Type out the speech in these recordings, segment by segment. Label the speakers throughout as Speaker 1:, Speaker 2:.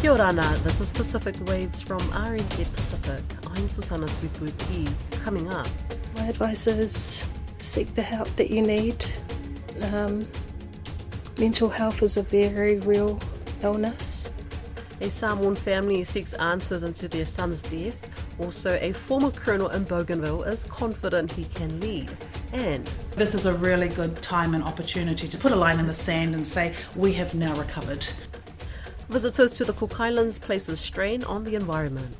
Speaker 1: Kia ora ana, this is Pacific Waves from RNZ Pacific. I'm Susana Swiswuki. Coming up,
Speaker 2: my advice is seek the help that you need. Mental health is a very real illness.
Speaker 1: A Samoan family seeks answers into their son's death. Also, a former colonel in Bougainville is confident he can lead. And
Speaker 3: this is a really good time and opportunity to put a line in the sand and say, we have now recovered.
Speaker 1: Visitors to the Cook Islands place a strain on the environment.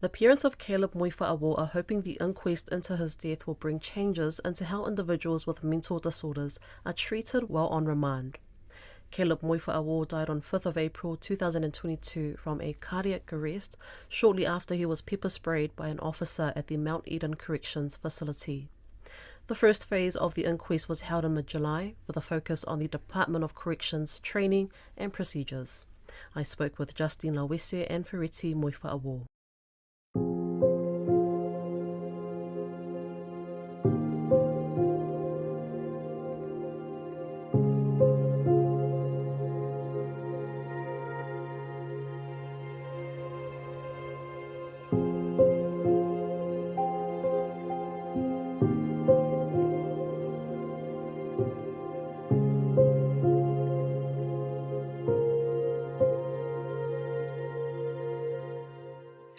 Speaker 1: The parents of Caleb Moifa'awo are hoping the inquest into his death will bring changes into how individuals with mental disorders are treated while on remand. Caleb Moifa'awo died on 5th of April 2022 from a cardiac arrest shortly after he was pepper sprayed by an officer at the Mount Eden Corrections facility. The first phase of the inquest was held in mid-July with a focus on the Department of Corrections training and procedures. I spoke with Justine Lawese and Fereti Moifa'awo.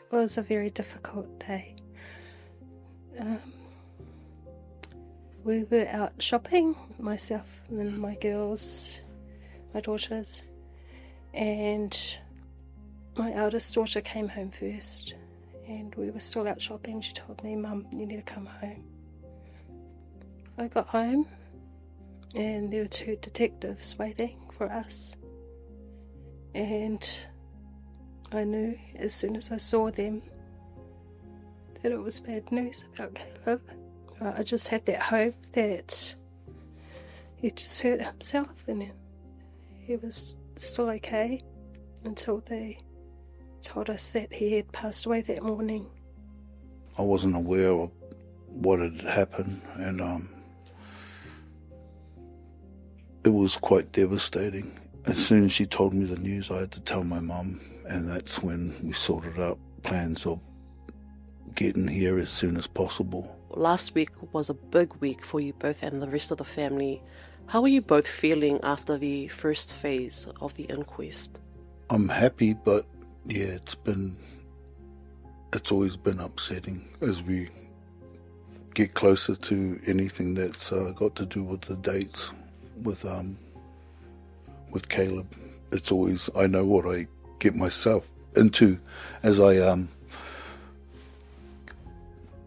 Speaker 2: It was a very difficult day. We were out shopping, myself and my girls, my daughters, and my eldest daughter came home first, and we were still out shopping. She told me, "Mum, you need to come home." I got home and there were two detectives waiting for us, and I knew as soon as I saw them that it was bad news about Caleb. I just had that hope that he just hurt himself and he was still okay until they told us that he had passed away that morning.
Speaker 4: I wasn't aware of what had happened, and it was quite devastating. As soon as she told me the news, I had to tell my mum, and that's when we sorted out plans of getting here as soon as possible.
Speaker 1: Last week was a big week for you both and the rest of the family. How are you both feeling after the first phase of the inquest?
Speaker 4: I'm happy, but yeah, it's always been upsetting as we get closer to anything that's got to do with the dates with Caleb. It's always, I know what I get myself into as I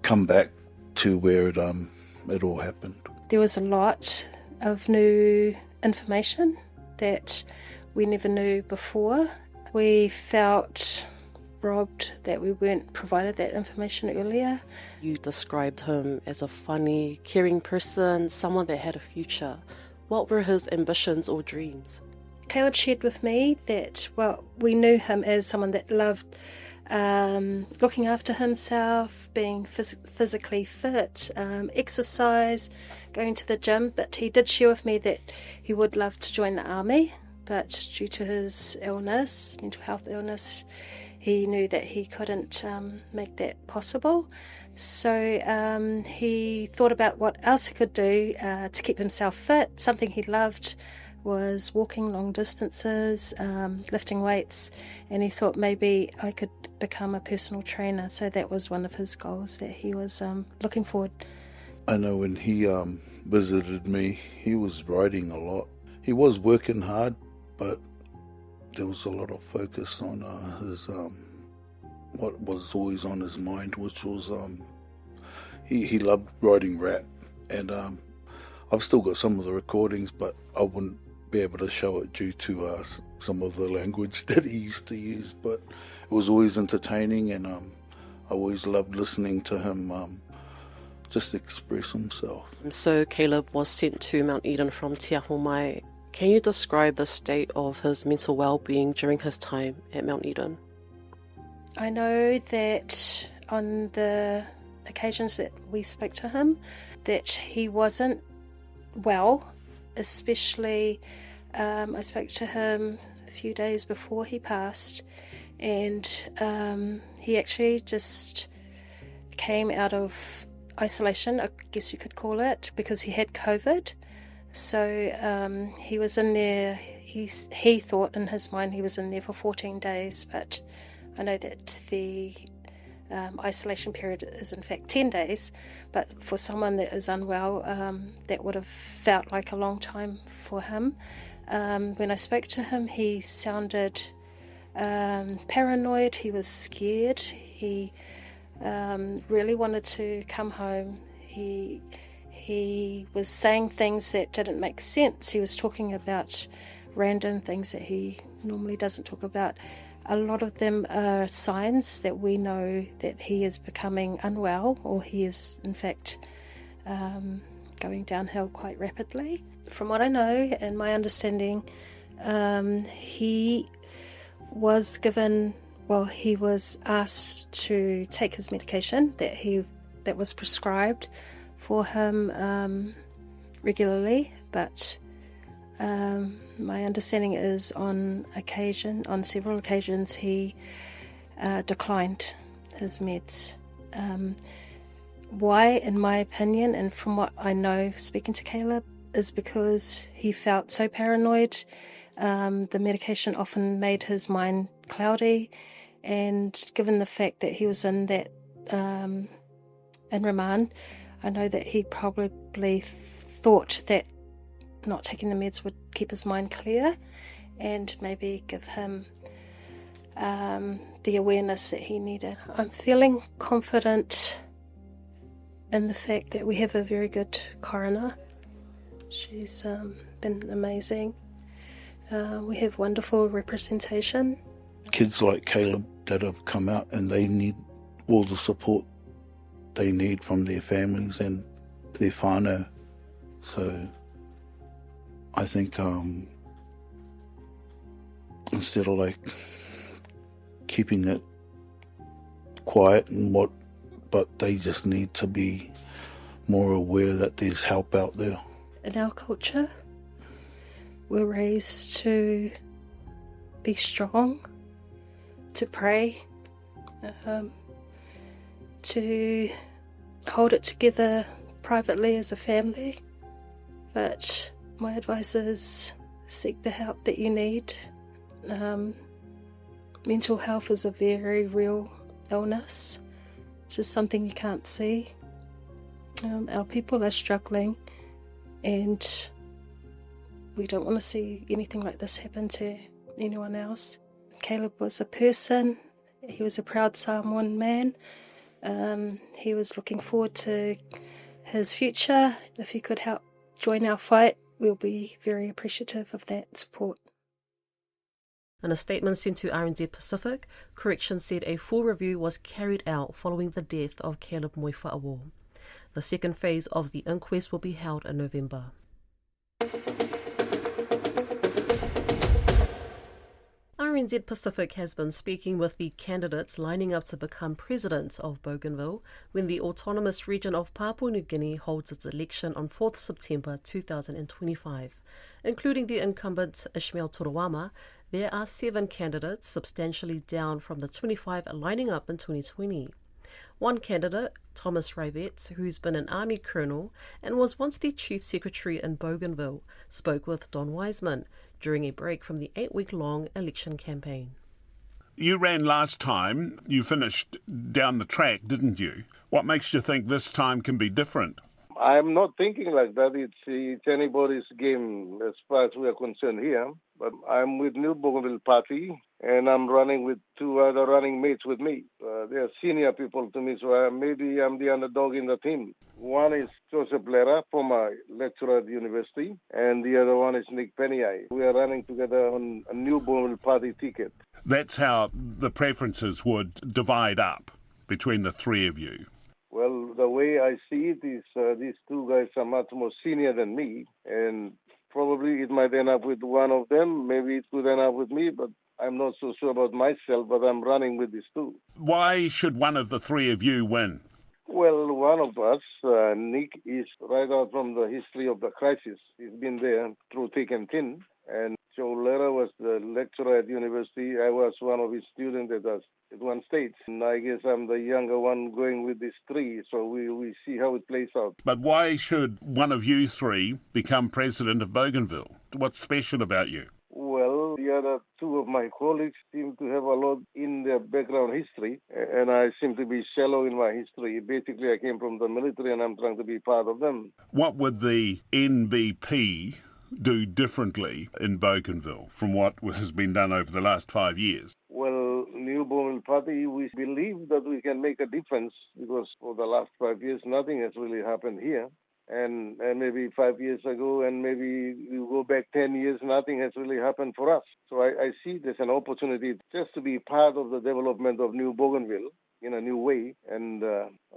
Speaker 4: come back to where it all happened.
Speaker 2: There was a lot of new information that we never knew before. We felt robbed that we weren't provided that information earlier.
Speaker 1: You described him as a funny, caring person, someone that had a future. What were his ambitions or dreams?
Speaker 2: Caleb shared with me that, we knew him as someone that loved looking after himself, being physically fit, exercise, going to the gym, but he did share with me that he would love to join the army, but due to his illness, mental health illness, he knew that he couldn't make that possible. So he thought about what else he could do to keep himself fit. Something he loved was walking long distances, lifting weights, and he thought maybe I could become a personal trainer. So that was one of his goals that he was looking forward.
Speaker 4: I know when he visited me, he was writing a lot. He was working hard, but there was a lot of focus on his what was always on his mind, which was he loved writing rap, and I've still got some of the recordings, but I wouldn't be able to show it due to some of the language that he used to use, but it was always entertaining, and I always loved listening to him just express himself.
Speaker 1: So Caleb was sent to Mount Eden from Te Aho Mai. Can you describe the state of his mental well-being during his time at Mount Eden?
Speaker 2: I know that on the occasions that we spoke to him, that he wasn't well, especially I spoke to him a few days before he passed, and he actually just came out of isolation, I guess you could call it, because he had COVID. So he was in there, he thought in his mind he was in there for 14 days, but I know that the isolation period is in fact 10 days, but for someone that is unwell, that would have felt like a long time for him. When I spoke to him, he sounded paranoid, he was scared, he really wanted to come home. He was saying things that didn't make sense. He was talking about random things that he normally doesn't talk about. A lot of them are signs that we know that he is becoming unwell, or he is in fact going downhill quite rapidly. From what I know and my understanding, he was asked to take his medication that was prescribed for him regularly, but my understanding is on several occasions he declined his meds. Why, in my opinion, and from what I know speaking to Caleb, is because he felt so paranoid. The medication often made his mind cloudy, and given the fact that he was in that in remand, I know that he probably thought that not taking the meds would keep his mind clear and maybe give him the awareness that he needed. I'm feeling confident in the fact that we have a very good coroner. She's been amazing. We have wonderful representation.
Speaker 4: Kids like Caleb that have come out, and they need all the support they need from their families and their whānau. So I think instead of like keeping it quiet but they just need to be more aware that there's help out there.
Speaker 2: In our culture, we're raised to be strong, to pray, to hold it together privately as a family. But my advice is seek the help that you need. Mental health is a very real illness. It's just something you can't see. Our people are struggling, and we don't want to see anything like this happen to anyone else. Caleb was a person. He was a proud Samoan man. He was looking forward to his future. If he could help join our fight, we'll be very appreciative of that support.
Speaker 1: In a statement sent to RNZ Pacific, Corrections said a full review was carried out following the death of Caleb Moifa'awo. The second phase of the inquest will be held in November. RNZ Pacific has been speaking with the candidates lining up to become president of Bougainville when the autonomous region of Papua New Guinea holds its election on 4th September 2025. Including the incumbent Ishmael Turawama, there are 7 candidates, substantially down from the 25 lining up in 2020. One candidate, Thomas Rivett, who's been an army colonel and was once the chief secretary in Bougainville, spoke with Don Wiseman during a break from the 8-week-long election campaign.
Speaker 5: You ran last time. You finished down the track, didn't you? What makes you think this time can be different?
Speaker 6: I'm not thinking like that. It's anybody's game as far as we are concerned here. But I'm with New Bougainville Party, and I'm running with 2 other running mates with me. They are senior people to me, so maybe I'm the underdog in the team. One is Joseph Lera, former lecturer at the university, and the other one is Nick Peniai. We are running together on a New Bougainville Party ticket.
Speaker 5: That's how the preferences would divide up between the 3 of you.
Speaker 6: Well, the way I see it is these 2 guys are much more senior than me, and probably it might end up with one of them. Maybe it could end up with me, but I'm not so sure about myself, but I'm running with these 2.
Speaker 5: Why should one of the 3 of you win?
Speaker 6: Well, one of us, Nick, is right out from the history of the crisis. He's been there through thick and thin. And Joe Lera was the lecturer at university. I was one of his students at one stage. And I guess I'm the younger one going with these three, so we see how it plays out.
Speaker 5: But why should one of you three become president of Bougainville? What's special about you?
Speaker 6: Well, the other two of my colleagues seem to have a lot in their background history, and I seem to be shallow in my history. Basically, I came from the military, and I'm trying to be part of them.
Speaker 5: What would the NBP do differently in Bougainville from what has been done over the last 5 years?
Speaker 6: Well, New Bougainville Party, we believe that we can make a difference because for the last 5 years, nothing has really happened here. And maybe 5 years ago, and maybe you go back 10 years, nothing has really happened for us. So I see this an opportunity just to be part of the development of New Bougainville in a new way. And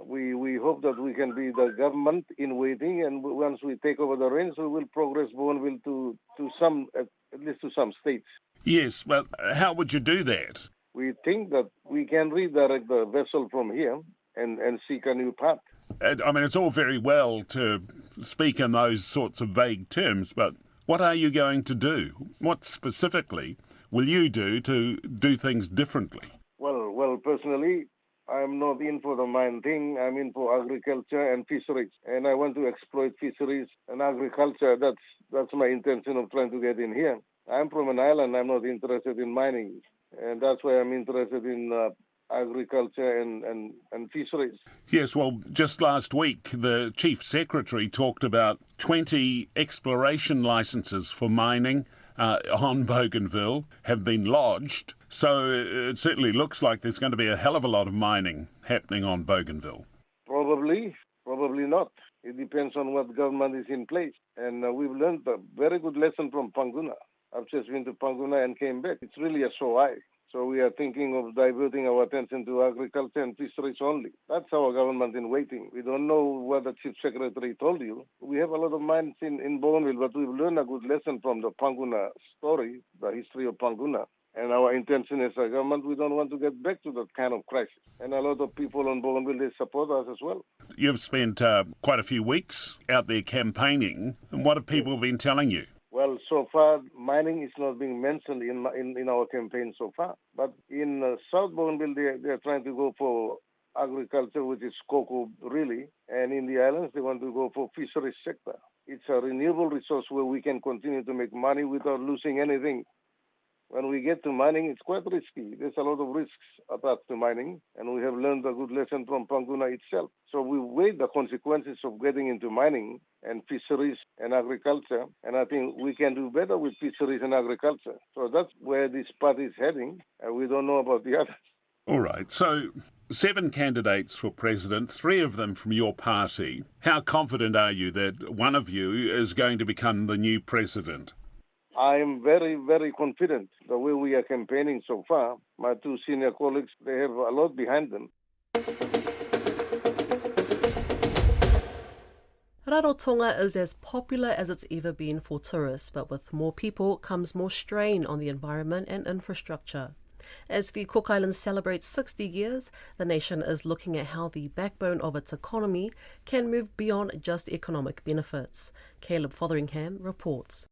Speaker 6: we hope that we can be the government in waiting. And once we take over the reins, we will progress Bougainville to some, at least to some states.
Speaker 5: Yes, but how would you do that?
Speaker 6: We think that we can redirect the vessel from here and seek a new path.
Speaker 5: I mean, it's all very well to speak in those sorts of vague terms, but what are you going to do? What specifically will you do to do things differently?
Speaker 6: Well, personally, I'm not in for the mine thing. I'm in for agriculture and fisheries, and I want to exploit fisheries and agriculture. That's my intention of trying to get in here. I'm from an island. I'm not interested in mining, and that's why I'm interested in agriculture and fisheries.
Speaker 5: Yes, well, just last week, the Chief Secretary talked about 20 exploration licences for mining on Bougainville have been lodged. So it certainly looks like there's going to be a hell of a lot of mining happening on Bougainville.
Speaker 6: Probably not. It depends on what government is in place. And we've learned a very good lesson from Panguna. I've just been to Panguna and came back. It's really a so-I. So we are thinking of diverting our attention to agriculture and fisheries only. That's our government in waiting. We don't know what the Chief Secretary told you. We have a lot of mines in Bougainville, but we've learned a good lesson from the Panguna story, the history of Panguna. And our intention as a government, we don't want to get back to that kind of crisis. And a lot of people on Bougainville, they support us as well.
Speaker 5: You've spent quite a few weeks out there campaigning. And what have people been telling you?
Speaker 6: Well, so far, mining is not being mentioned in our campaign so far. But in South Bougainville, they're trying to go for agriculture, which is cocoa, really. And in the islands, they want to go for fisheries sector. It's a renewable resource where we can continue to make money without losing anything. When we get to mining, it's quite risky. There's a lot of risks attached to mining, and we have learned a good lesson from Panguna itself. So we weigh the consequences of getting into mining and fisheries and agriculture, and I think we can do better with fisheries and agriculture. So that's where this party is heading, and we don't know about the others.
Speaker 5: All right, so 7 candidates for president, 3 of them from your party. How confident are you that one of you is going to become the new president?
Speaker 6: I am very, very confident the way we are campaigning so far. My 2 senior colleagues, they have a lot behind them.
Speaker 1: Rarotonga is as popular as it's ever been for tourists, but with more people comes more strain on the environment and infrastructure. As the Cook Islands celebrates 60 years, the nation is looking at how the backbone of its economy can move beyond just economic benefits. Caleb Fotheringham reports.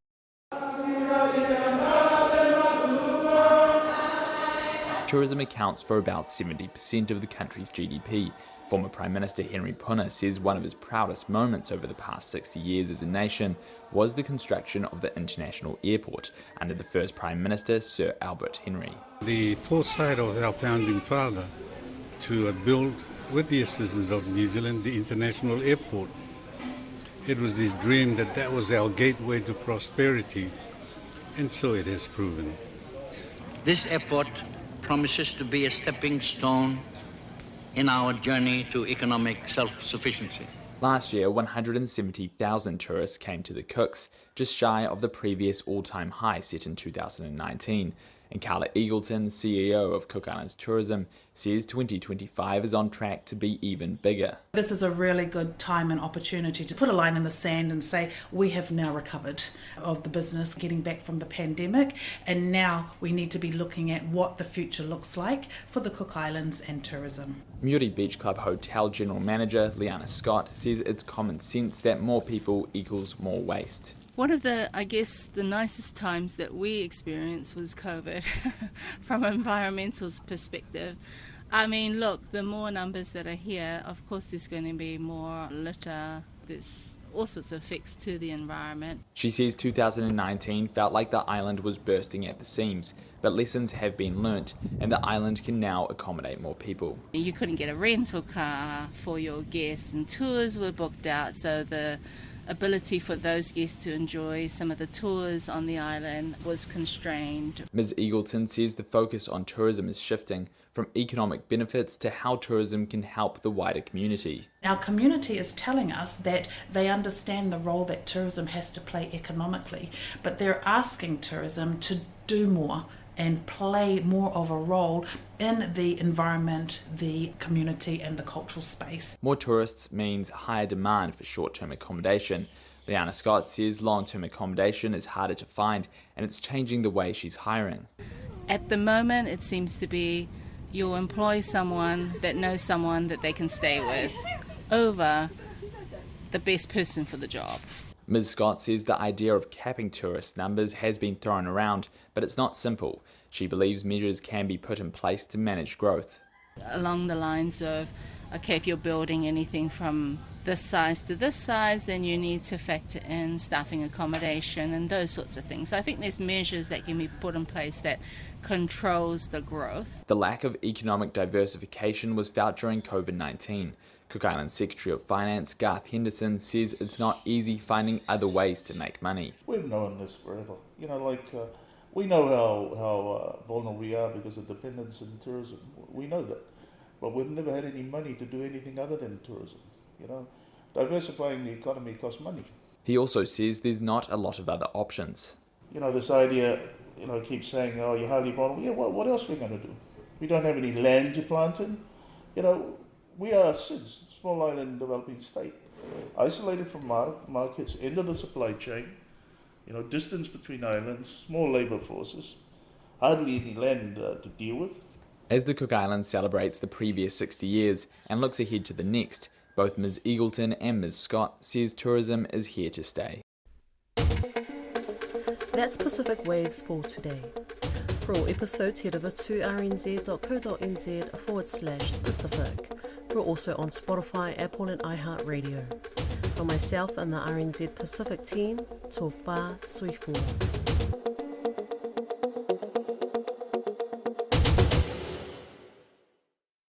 Speaker 7: Tourism accounts for about 70% of the country's GDP. Former Prime Minister Henry Puna says one of his proudest moments over the past 60 years as a nation was the construction of the international airport under the first Prime Minister, Sir Albert Henry.
Speaker 8: The foresight of our founding father to build, with the assistance of New Zealand, the international airport. It was his dream that was our gateway to prosperity, and so it has proven.
Speaker 9: This airport promises to be a stepping stone in our journey to economic self-sufficiency.
Speaker 7: Last year, 170,000 tourists came to the Cooks, just shy of the previous all-time high set in 2019. And Carla Eagleton, CEO of Cook Islands Tourism, says 2025 is on track to be even bigger.
Speaker 3: This is a really good time and opportunity to put a line in the sand and say we have now recovered of the business getting back from the pandemic, and now we need to be looking at what the future looks like for the Cook Islands and tourism.
Speaker 7: Muri Beach Club Hotel General Manager Liana Scott says it's common sense that more people equals more waste.
Speaker 10: One of the nicest times that we experienced was COVID from an environmental perspective. I mean, look, the more numbers that are here, of course there's going to be more litter, there's all sorts of effects to the environment.
Speaker 7: She says 2019 felt like the island was bursting at the seams, but lessons have been learnt and the island can now accommodate more people.
Speaker 10: You couldn't get a rental car for your guests and tours were booked out, so the ability for those guests to enjoy some of the tours on the island was constrained.
Speaker 7: Ms Eagleton says the focus on tourism is shifting from economic benefits to how tourism can help the wider community.
Speaker 3: Our community is telling us that they understand the role that tourism has to play economically, but they're asking tourism to do more and play more of a role in the environment, the community and the cultural space.
Speaker 7: More tourists means higher demand for short-term accommodation. Liana Scott says long-term accommodation is harder to find and it's changing the way she's hiring.
Speaker 10: At the moment it seems to be you'll employ someone that knows someone that they can stay with over the best person for the job.
Speaker 7: Ms Scott says the idea of capping tourist numbers has been thrown around, but it's not simple. She believes measures can be put in place to manage growth.
Speaker 10: Along the lines of, okay, if you're building anything from this size to this size, then you need to factor in staffing accommodation and those sorts of things. So I think there's measures that can be put in place that controls the growth.
Speaker 7: The lack of economic diversification was felt during COVID-19. Cook Islands Secretary of Finance Garth Henderson says it's not easy finding other ways to make money.
Speaker 11: We've known this forever. We know how vulnerable we are because of dependence in tourism. We know that. But we've never had any money to do anything other than tourism. Diversifying the economy costs money.
Speaker 7: He also says there's not a lot of other options.
Speaker 11: This idea, keeps saying, oh, you're highly vulnerable. Yeah, what else are we going to do? We don't have any land to plant in. We are a SIDS, small island developing state, isolated from markets, end of the supply chain, distance between islands, small labour forces, hardly any land to deal with.
Speaker 7: As the Cook Islands celebrates the previous 60 years and looks ahead to the next, both Ms Eagleton and Ms Scott says tourism is here to stay.
Speaker 1: That's Pacific Waves for today. For all episodes, head over to rnz.co.nz/Pacific. We're also on Spotify, Apple and iHeartRadio. For myself and the RNZ Pacific team, tō whā sui fua.